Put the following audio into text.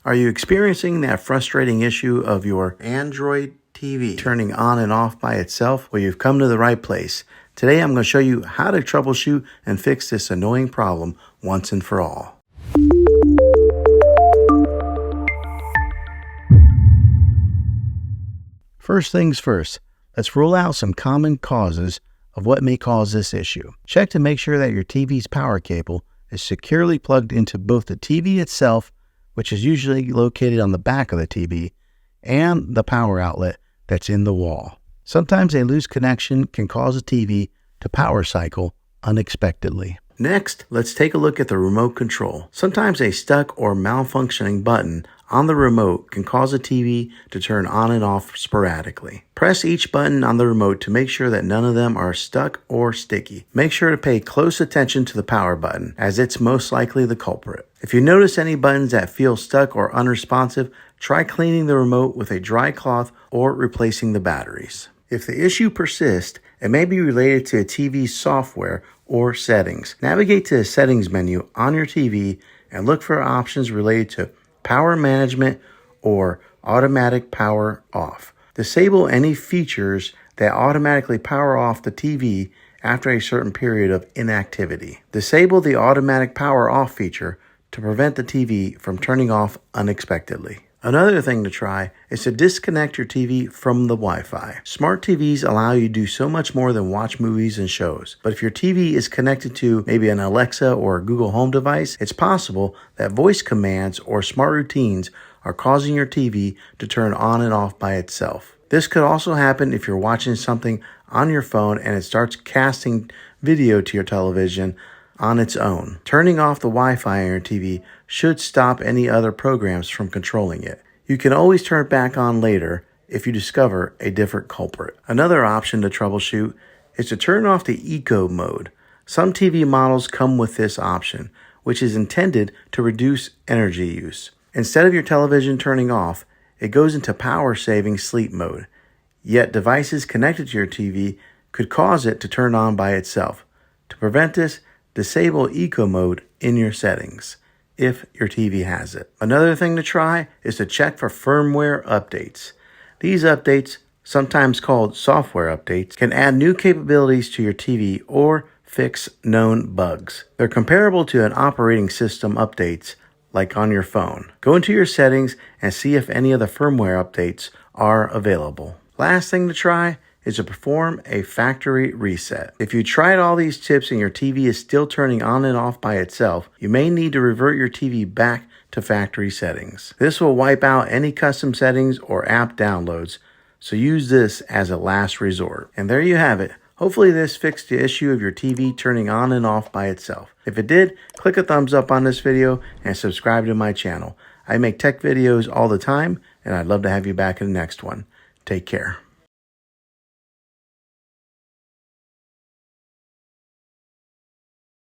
Are you experiencing that frustrating issue of your Android TV turning on and off by itself? Well, you've come to the right place. Today I'm going to show you how to troubleshoot and fix this annoying problem once and for all. First things first, let's rule out some common causes of what may cause this issue. Check to make sure that your TV's power cable is securely plugged into both the TV itself, which is usually located on the back of the TV, and the power outlet that's in the wall. Sometimes a loose connection can cause a TV to power cycle unexpectedly. Next, let's take a look at the remote control. Sometimes a stuck or malfunctioning button on the remote can cause a TV to turn on and off sporadically. Press each button on the remote to make sure that none of them are stuck or sticky. Make sure to pay close attention to the power button, as it's most likely the culprit. If you notice any buttons that feel stuck or unresponsive, try cleaning the remote with a dry cloth or replacing the batteries. If the issue persists, it may be related to a TV's software or settings. Navigate to the settings menu on your TV and look for options related to power management or automatic power off. Disable any features that automatically power off the TV after a certain period of inactivity. Disable the automatic power off feature to prevent the TV from turning off unexpectedly. Another thing to try is to disconnect your TV from the Wi-Fi. Smart TVs allow you to do so much more than watch movies and shows. But if your TV is connected to maybe an Alexa or a Google Home device, it's possible that voice commands or smart routines are causing your TV to turn on and off by itself. This could also happen if you're watching something on your phone and it starts casting video to your television on its own. Turning off the Wi-Fi on your TV should stop any other programs from controlling it. You can always turn it back on later if you discover a different culprit. Another option to troubleshoot is to turn off the eco mode. Some TV models come with this option, which is intended to reduce energy use. Instead of your television turning off, it goes into power-saving sleep mode. Yet devices connected to your TV could cause it to turn on by itself. To prevent this, disable eco mode in your settings if your TV has it. Another thing to try is to check for firmware updates. These updates, sometimes called software updates, can add new capabilities to your TV or fix known bugs. They're comparable to an operating system updates like on your phone. Go into your settings and see if any of the firmware updates are available. Last thing to try is to perform a factory reset. If you tried all these tips and your TV is still turning on and off by itself, you may need to revert your TV back to factory settings. This will wipe out any custom settings or app downloads, so use this as a last resort. And there you have it. Hopefully this fixed the issue of your TV turning on and off by itself. If it did, click a thumbs up on this video and subscribe to my channel. I make tech videos all the time, and I'd love to have you back in the next one. Take care.